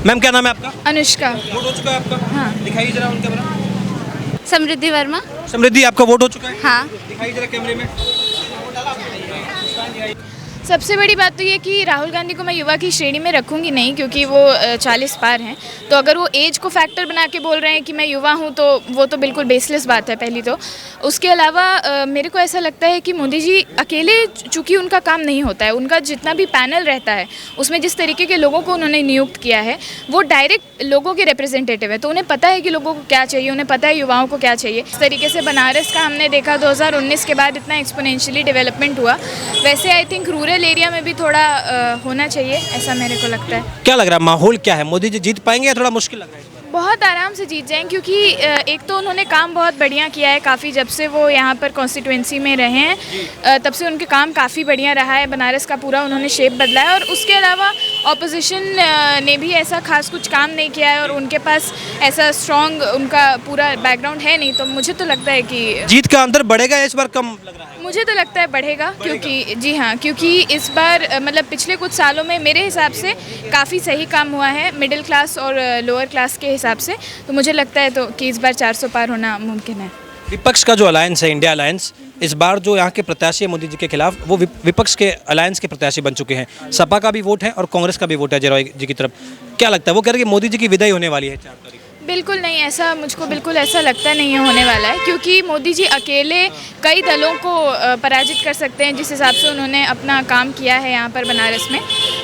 Ma'am क्या नाम है आपका? अनुष्का। वोट हो चुका है आपका? हाँ। दिखाइए जरा उनका कैमरा। समृद्धि वर्मा। समृद्धि आपका वोट हो चुका है? हाँ। दिखाइए जरा कैमरे में। सबसे बड़ी बात तो ये कि राहुल गांधी को मैं युवा की श्रेणी में रखूंगी नहीं, क्योंकि वो 40 पार हैं। तो अगर वो एज को फैक्टर बना के बोल रहे हैं कि मैं युवा हूं, तो वो तो बिल्कुल बेसलेस बात है पहली तो। उसके अलावा मेरे को ऐसा लगता है कि मोदी जी अकेले, चूँकि उनका काम नहीं होता है, उनका जितना भी पैनल रहता है उसमें जिस तरीके के लोगों को उन्होंने नियुक्त किया है वो डायरेक्ट लोगों के रिप्रेजेंटेटिव है। तो उन्हें पता है कि लोगों को क्या चाहिए, उन्हें पता है युवाओं को क्या चाहिए। इस तरीके से बनारस का हमने देखा 2019 के बाद इतना एक्सपोनेंशियली डेवलपमेंट हुआ। वैसे आई थिंक रूरल एरिया में भी थोड़ा होना चाहिए, ऐसा मेरे को लगता है। क्या लग रहा है, माहौल क्या है? मोदी जी जीत पाएंगे या थोड़ा मुश्किल लग रहा है? बहुत आराम से जीत जाएं, क्योंकि एक तो उन्होंने काम बहुत बढ़िया किया है। काफ़ी जब से वो यहाँ पर कॉन्स्टिट्यूएंसी में रहे हैं तब से उनके काम काफ़ी बढ़िया रहा है। बनारस का पूरा उन्होंने शेप बदला है। और उसके अलावा ऑपोजिशन ने भी ऐसा खास कुछ काम नहीं किया है और उनके पास ऐसा स्ट्रॉन्ग उनका पूरा बैकग्राउंड है नहीं। तो मुझे तो लगता है कि जीत का अंतर बढ़ेगा या इस बार कम लग रहा है? मुझे तो लगता है बढ़ेगा, क्योंकि जी हाँ, क्योंकि इस बार मतलब पिछले कुछ सालों में मेरे हिसाब से काफ़ी सही काम हुआ है मिडिल क्लास और लोअर क्लास के हिसाब से। तो मुझे लगता है तो कि इस बार 400 पार होना मुमकिन है। विपक्ष का जो अलायंस है, इंडिया अलायंस, इस बार जो यहाँ के प्रत्याशी है मोदी जी के खिलाफ, वो विपक्ष के अलायंस के प्रत्याशी बन चुके हैं। सपा का भी वोट है और कांग्रेस का भी वोट है जयराम जी की तरफ। क्या लगता है, वो कह रहे हैं कि मोदी जी की विदाई होने वाली है 4 तारीख? बिल्कुल नहीं, ऐसा मुझको बिल्कुल ऐसा लगता नहीं है होने वाला है, क्योंकि मोदी जी अकेले कई दलों को पराजित कर सकते हैं जिस हिसाब से उन्होंने अपना काम किया है यहाँ पर बनारस में।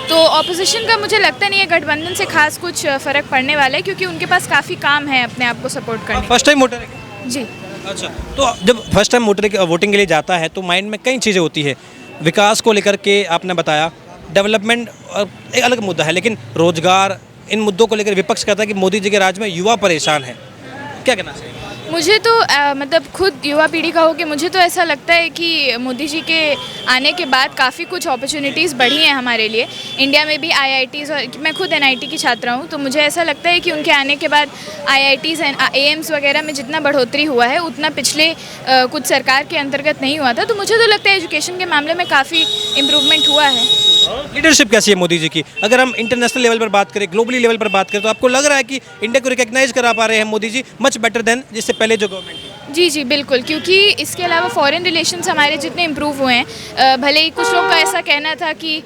तो ऑपोजिशन का मुझे लगता नहीं है गठबंधन से खास कुछ फ़र्क पड़ने वाला है, क्योंकि उनके पास काफ़ी काम है अपने आप को सपोर्ट करने। फर्स्ट टाइम वोटर है? जी। अच्छा, तो जब फर्स्ट टाइम वोटिंग के लिए जाता है तो माइंड में कई चीज़ें होती है। विकास को लेकर के आपने बताया, डेवलपमेंट एक अलग मुद्दा है, लेकिन रोजगार, इन मुद्दों को लेकर विपक्ष कहता है कि मोदी जी के राज में युवा परेशान है। क्या कहना चाहिए? मुझे तो मतलब खुद युवा पीढ़ी का हो कि मुझे तो ऐसा लगता है कि मोदी जी के आने के बाद काफ़ी कुछ अपॉर्चुनिटीज़ बढ़ी हैं हमारे लिए। इंडिया में भी आईआईटीज़, और मैं खुद एनआईटी की छात्रा हूँ, तो मुझे ऐसा लगता है कि उनके आने के बाद आईआईटीज़ एंड एम्स वगैरह में जितना बढ़ोतरी हुआ है उतना पिछले कुछ सरकार के अंतर्गत नहीं हुआ था। तो मुझे तो लगता है एजुकेशन के मामले में काफ़ी इम्प्रूवमेंट हुआ है। लीडरशिप कैसी है मोदी जी की? अगर हम इंटरनेशनल लेवल पर बात करें, ग्लोबली लेवल पर बात करें, तो आपको लग रहा है कि इंडिया को रिकग्नाइज करा पा रहे हैं Modi ji much better than जिससे पहले जो गवर्नमेंट थी? जी जी बिल्कुल, क्योंकि इसके अलावा फॉरेन रिलेशंस हमारे जितने इम्प्रूव हुए हैं, भले ही कुछ लोग का ऐसा कहना था कि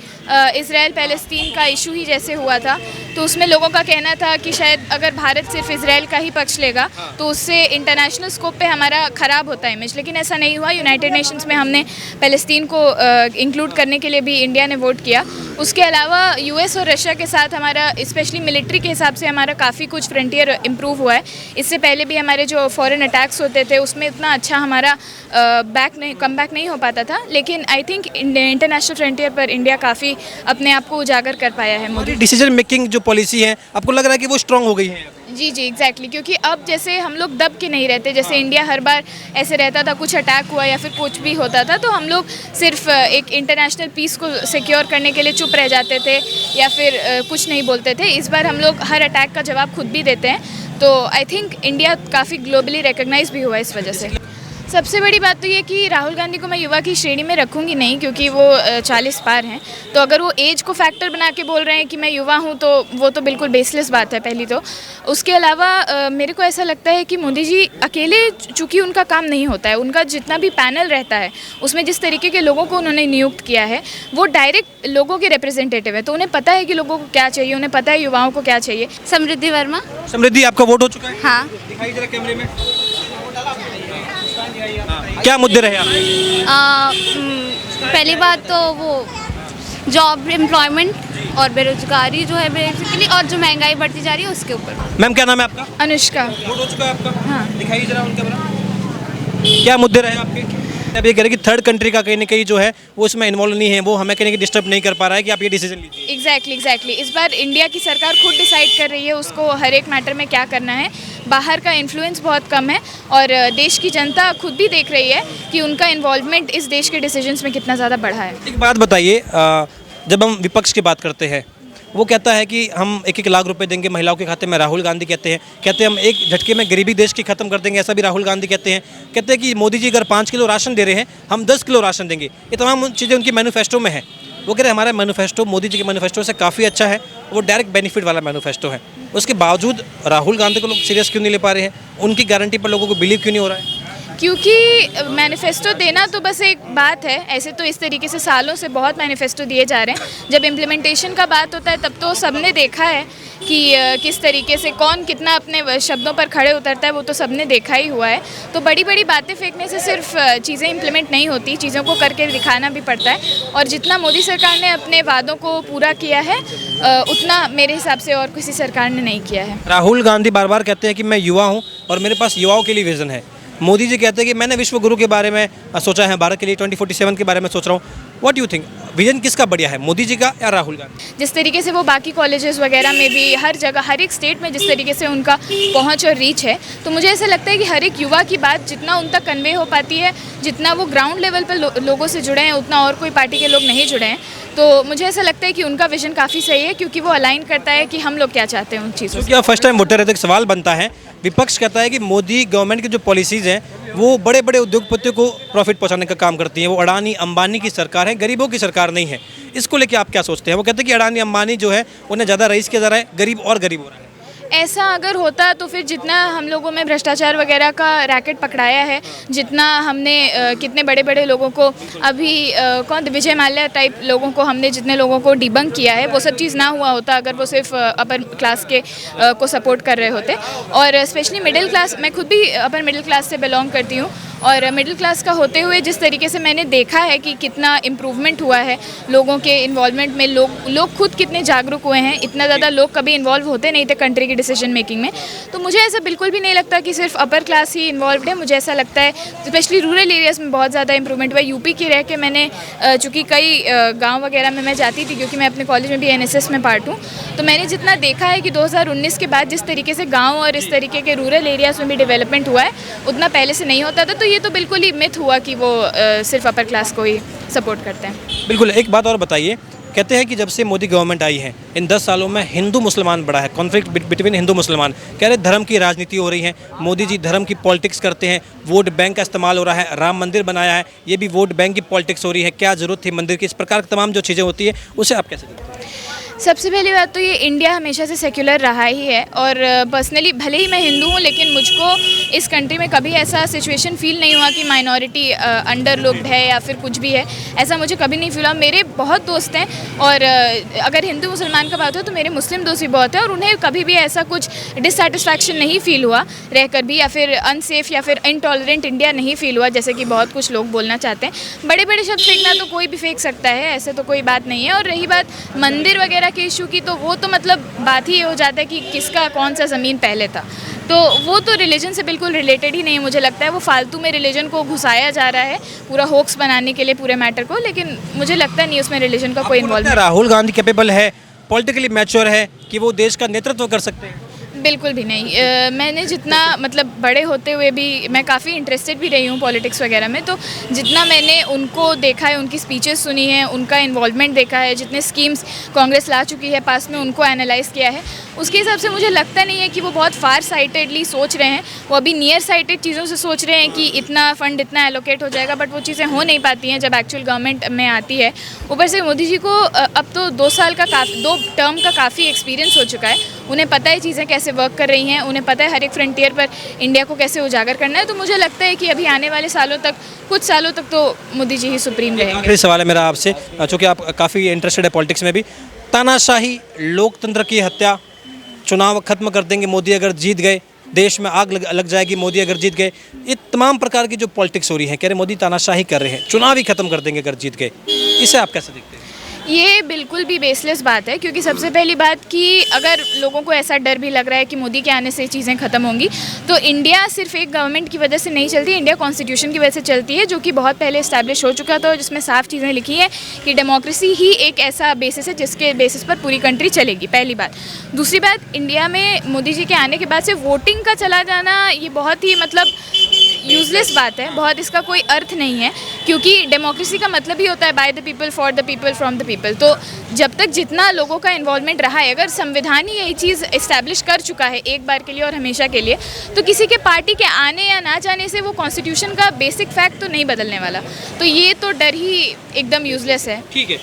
इज़राइल पैलेस्तीन का इशू ही जैसे हुआ था, तो उसमें लोगों का कहना था कि शायद अगर भारत सिर्फ इज़राइल का ही पक्ष लेगा तो उससे इंटरनेशनल स्कोप पे हमारा ख़राब होता है इमेज। लेकिन ऐसा नहीं हुआ। यूनाइटेड नेशंस में हमने पैलेस्तीन को इंक्लूड करने के लिए भी इंडिया ने वोट किया। उसके अलावा यूएस और रशिया के साथ हमारा स्पेशली मिलिट्री के हिसाब से हमारा काफ़ी कुछ फ्रंटियर इम्प्रूव हुआ है। इससे पहले भी हमारे जो फॉरेन अटैक्स होते थे उसमें इतना अच्छा हमारा कम बैक नहीं हो पाता था। लेकिन आई थिंक इंटरनेशनल फ्रंटियर पर इंडिया काफ़ी अपने आप को उजागर कर पाया है। मोदी डिसीजन मेकिंग जो पॉलिसी है, आपको लग रहा है कि वो स्ट्रांग हो गई है? जी जी एग्जैक्टली, क्योंकि अब जैसे हम लोग दब के नहीं रहते। जैसे इंडिया हर बार ऐसे रहता था, कुछ अटैक हुआ या फिर कुछ भी होता था तो हम लोग सिर्फ एक इंटरनेशनल पीस को सिक्योर करने के लिए चुप रह जाते थे या फिर कुछ नहीं बोलते थे। इस बार हम लोग हर अटैक का जवाब खुद भी देते हैं। तो आई थिंक इंडिया काफ़ी ग्लोबली रिकग्नाइज भी हुआ इस वजह से। सबसे बड़ी बात तो ये कि राहुल गांधी को मैं युवा की श्रेणी में रखूंगी नहीं, क्योंकि वो 40 पार हैं। तो अगर वो एज को फैक्टर बना के बोल रहे हैं कि मैं युवा हूं, तो वो तो बिल्कुल बेसलेस बात है पहली तो। उसके अलावा मेरे को ऐसा लगता है कि मोदी जी अकेले, चूँकि उनका काम नहीं होता है, उनका जितना भी पैनल रहता है उसमें जिस तरीके के लोगों को उन्होंने नियुक्त किया है वो डायरेक्ट लोगों के रिप्रेजेंटेटिव है। तो उन्हें पता है कि लोगों को क्या चाहिए, उन्हें पता है युवाओं को क्या चाहिए। समृद्धि वर्मा। समृद्धि आपका वोट हो चुका है? हाँ। दिखाइए जरा कैमरे में। क्या मुद्दे रहे आपके? पहली बात तो वो जॉब एम्प्लॉयमेंट और बेरोजगारी जो है बेसिकली, और जो महंगाई बढ़ती जा रही है उसके ऊपर। मैम क्या नाम है आपका? अनुष्का। वोट हो चुका है आपका? हाँ। दिखाइए जरा उनका कैमरा। क्या मुद्दे रहे आपके? अब ये कह रहे हैं कि थर्ड कंट्री का कहीं ना कहीं जो है वो इसमें इन्वॉल्व नहीं है, वो हमें कहीं ना कहीं डिस्टर्ब नहीं कर पा रहा है कि आप ये डिसीजन लीजिए। एग्जैक्टली इस बार इंडिया की सरकार खुद डिसाइड कर रही है उसको हर एक मैटर में क्या करना है। बाहर का इन्फ्लुएंस बहुत कम है और देश की जनता खुद भी देख रही है कि उनका इन्वॉल्वमेंट इस देश के डिसीजंस में कितना ज़्यादा बढ़ा है। एक बात बताइए, जब हम विपक्ष की बात करते हैं, वो कहता है कि हम 1-1 लाख रुपए देंगे महिलाओं के खाते में। राहुल गांधी कहते हैं हम एक झटके में गरीबी देश की खत्म कर देंगे, ऐसा भी राहुल गांधी कहते हैं कि मोदी जी अगर 5 किलो राशन दे रहे हैं, हम 10 किलो राशन देंगे। ये तमाम चीज़ें उनकी मैनिफेस्टो में है। वो कह रहे हमारा मैनिफेस्टो मोदी जी के मैनिफेस्टो से काफ़ी अच्छा है, वो डायरेक्ट बेनिफिट वाला मैनिफेस्टो है। उसके बावजूद राहुल गांधी को लोग सीरियस क्यों नहीं ले पा रहे हैं? उनकी गारंटी पर लोगों को बिलीव क्यों नहीं हो रहा है? क्योंकि मैनिफेस्टो देना तो बस एक बात है, ऐसे तो इस तरीके से सालों से बहुत मैनिफेस्टो दिए जा रहे हैं। जब इम्प्लीमेंटेशन का बात होता है तब तो सबने देखा है कि किस तरीके से कौन कितना अपने शब्दों पर खड़े उतरता है, वो तो सबने देखा ही हुआ है। तो बड़ी बड़ी बातें फेंकने से सिर्फ चीज़ें इम्प्लीमेंट नहीं होती, चीज़ों को करके दिखाना भी पड़ता है। और जितना मोदी सरकार ने अपने वादों को पूरा किया है उतना मेरे हिसाब से और किसी सरकार ने नहीं किया है। राहुल गांधी बार बार कहते हैं कि मैं युवा हूँ और मेरे पास युवाओं के लिए विज़न है। मोदी जी कहते हैं कि मैंने विश्व गुरु के बारे में सोचा है, भारत के लिए 2047 के बारे में सोच रहा हूँ। व्हाट यू थिंक, विजन किसका बढ़िया है, मोदी जी का या राहुल गांधी? जिस तरीके से वो बाकी कॉलेजेस वगैरह में भी हर जगह हर एक स्टेट में जिस तरीके से उनका पहुंच और रीच है, तो मुझे ऐसा लगता है कि हर एक युवा की बात जितना उन तक कन्वे हो पाती है, जितना वो ग्राउंड लेवल पर लोगों से जुड़े हैं, उतना और कोई पार्टी के लोग नहीं जुड़े हैं। तो मुझे ऐसा लगता है कि उनका विजन काफ़ी सही है, क्योंकि वो अलाइन करता है कि हम लोग क्या चाहते हैं उन चीज़ों से। क्योंकि आप फर्स्ट टाइम वोटर है तो एक सवाल बनता है, विपक्ष कहता है कि मोदी गवर्नमेंट की जो पॉलिसीज़ हैं वो बड़े बड़े उद्योगपतियों को प्रॉफिट पहुंचाने का काम करती हैं, वो अडानी अंबानी की सरकार है, गरीबों की सरकार नहीं है। इसको लेके आप क्या सोचते हैं? वो कहते हैं कि अडानी अंबानी जो है उन्हें ज़्यादा रईस किया जा रहा है, गरीब और गरीब हो रहा है। ऐसा अगर होता तो फिर जितना हम लोगों में भ्रष्टाचार वगैरह का रैकेट पकड़ाया है, जितना हमने कितने बड़े बड़े लोगों को अभी कौन विजय माल्या टाइप लोगों को हमने जितने लोगों को डिबंक किया है, वो सब चीज़ ना हुआ होता अगर वो सिर्फ अपर क्लास के को सपोर्ट कर रहे होते। और स्पेशली मिडिल क्लास, मैं खुद भी अपर मिडिल क्लास से बिलोंग करती हूँ, और मिडिल क्लास का होते हुए जिस तरीके से मैंने देखा है कि कितना इम्प्रूवमेंट हुआ है लोगों के इन्वॉल्वमेंट में, लोग खुद कितने जागरूक हुए हैं। इतना ज़्यादा लोग कभी इन्वॉल्व होते नहीं थे कंट्री की डिसीजन मेकिंग में। तो मुझे ऐसा बिल्कुल भी नहीं लगता कि सिर्फ अपर क्लास ही इन्वॉल्व है। मुझे ऐसा लगता है स्पेशली रूरल एरियाज़ में बहुत ज़्यादा इंप्रूवमेंट हुआ है। यूपी की रह के मैंने चूँकि कई गाँव वगैरह में मैं जाती थी, क्योंकि मैं अपने कॉलेज में भी NSS में पार्ट हूँ, तो मैंने जितना देखा है कि 2019 के बाद जिस तरीके से गाँव और इस तरीके के रूरल एरियाज़ में भी डेवलपमेंट हुआ है, उतना पहले से नहीं होता था। तो ये तो बिल्कुल ही मिथ हुआ कि वो सिर्फ अपर क्लास को ही सपोर्ट करते हैं। बिल्कुल। एक बात और बताइए, कहते हैं कि जब से मोदी गवर्नमेंट आई है इन 10 सालों में हिंदू मुसलमान बढ़ा है, कॉन्फ्लिक्ट बिटवीन हिंदू मुसलमान। कह रहे धर्म की राजनीति हो रही है, मोदी जी धर्म की पॉलिटिक्स करते हैं, वोट बैंक का इस्तेमाल हो रहा है, राम मंदिर बनाया है, ये भी वोट बैंक की पॉलिटिक्स हो रही है, क्या ज़रूरत थी मंदिर की? इस प्रकार की तमाम जो चीज़ें होती है उसे आप कैसे देखते हैं? सबसे पहली बात तो ये इंडिया हमेशा से सेक्युलर रहा ही है, और पर्सनली भले ही मैं हिंदू हूँ, लेकिन मुझको इस कंट्री में कभी ऐसा सिचुएशन फील नहीं हुआ कि माइनॉरिटी अंडर लोग्ड है या फिर कुछ भी है, ऐसा मुझे कभी नहीं फील हुआ। मेरे बहुत दोस्त हैं, और अगर हिंदू मुसलमान का बात हो तो मेरे मुस्लिम दोस्त भी बहुत हैं, और उन्हें कभी भी ऐसा कुछ डिससेटिस्फैक्शन नहीं फील हुआ रहकर भी, या फिर अनसेफ या फिर इनटॉलरेंट इंडिया नहीं फील हुआ, जैसे कि बहुत कुछ लोग बोलना चाहते हैं। बड़े बड़े शब्द फेंकना तो कोई भी फेंक सकता है, ऐसे तो कोई बात नहीं है। और रही बात मंदिर वगैरह के इशू की, तो वो तो मतलब बात ही हो जाता है कि किसका कौन सा ज़मीन पहले था, तो वो तो रिलीजन से बिल्कुल रिलेटेड ही नहीं है। मुझे लगता है वो फालतू में रिलीजन को घुसाया जा रहा है पूरा होक्स बनाने के लिए पूरे मैटर को, लेकिन मुझे लगता नहीं उसमें रिलीजन का कोई इन्वॉल्वमेंट। राहुल गांधी कैपेबल है, पॉलिटिकली मैच्योर है कि वो देश का नेतृत्व कर सकते हैं? बिल्कुल भी नहीं। मैंने जितना मतलब बड़े होते हुए भी मैं काफ़ी इंटरेस्टेड भी रही हूँ पॉलिटिक्स वगैरह में, तो जितना मैंने उनको देखा है, उनकी स्पीचेस सुनी है, उनका इन्वॉल्वमेंट देखा है, जितने स्कीम्स कांग्रेस ला चुकी है पास में, उनको एनालाइज़ किया है, उसके हिसाब से मुझे लगता नहीं है कि वो बहुत फार साइटेडली सोच रहे हैं। वो अभी नियर साइटेड चीज़ों से सोच रहे हैं कि इतना फंड इतना एलोकेट हो जाएगा, बट वो चीज़ें हो नहीं पाती हैं जब एक्चुअल गवर्नमेंट में आती है। ऊपर से मोदी जी को अब तो 2 टर्म का काफ़ी एक्सपीरियंस हो चुका है, उन्हें पता है चीज़ें कैसे वर्क कर रही हैं, उन्हें पता है हर एक फ्रंटियर पर इंडिया को कैसे उजागर करना है। तो मुझे लगता है कि अभी आने वाले सालों तक, कुछ सालों तक तो मोदी जी ही सुप्रीम रहेंगे। आखिरी सवाल है मेरा आपसे, चूँकि आप काफ़ी इंटरेस्टेड है पॉलिटिक्स में भी, तानाशाही लोकतंत्र की हत्या, चुनाव खत्म कर देंगे मोदी अगर जीत गए, देश में आग लग जाएगी मोदी अगर जीत गए, ये तमाम प्रकार की जो पॉलिटिक्स हो रही है, कह रहे मोदी तानाशाही कर रहे हैं, चुनाव ही खत्म कर देंगे अगर जीत गए, इसे आप कैसे देखते हैं? ये बिल्कुल भी बेसलेस बात है, क्योंकि सबसे पहली बात कि अगर लोगों को ऐसा डर भी लग रहा है कि मोदी के आने से चीज़ें ख़त्म होंगी, तो इंडिया सिर्फ एक गवर्नमेंट की वजह से नहीं चलती, इंडिया कॉन्स्टिट्यूशन की वजह से चलती है, जो कि बहुत पहले इस्टेब्लिश हो चुका था, जिसमें साफ चीज़ें लिखी हैं कि डेमोक्रेसी ही एक ऐसा बेसिस है जिसके बेसिस पर पूरी कंट्री चलेगी, पहली बात। दूसरी बात, इंडिया में मोदी जी के आने के बाद से वोटिंग का चला जाना, ये बहुत ही मतलब यूज़लेस बात है, बहुत इसका कोई अर्थ नहीं है, क्योंकि डेमोक्रेसी का मतलब ही होता है by the people, for the people, from the people. तो जब तक जितना लोगों का इन्वॉल्वमेंट रहा है, अगर संविधान ही यही चीज़ इस्टेब्लिश कर चुका है एक बार के लिए और हमेशा के लिए, तो किसी के पार्टी के आने या ना जाने से वो कॉन्स्टिट्यूशन का बेसिक फैक्ट तो नहीं बदलने वाला। तो ये तो डर ही एकदम यूज़लेस है। ठीक है,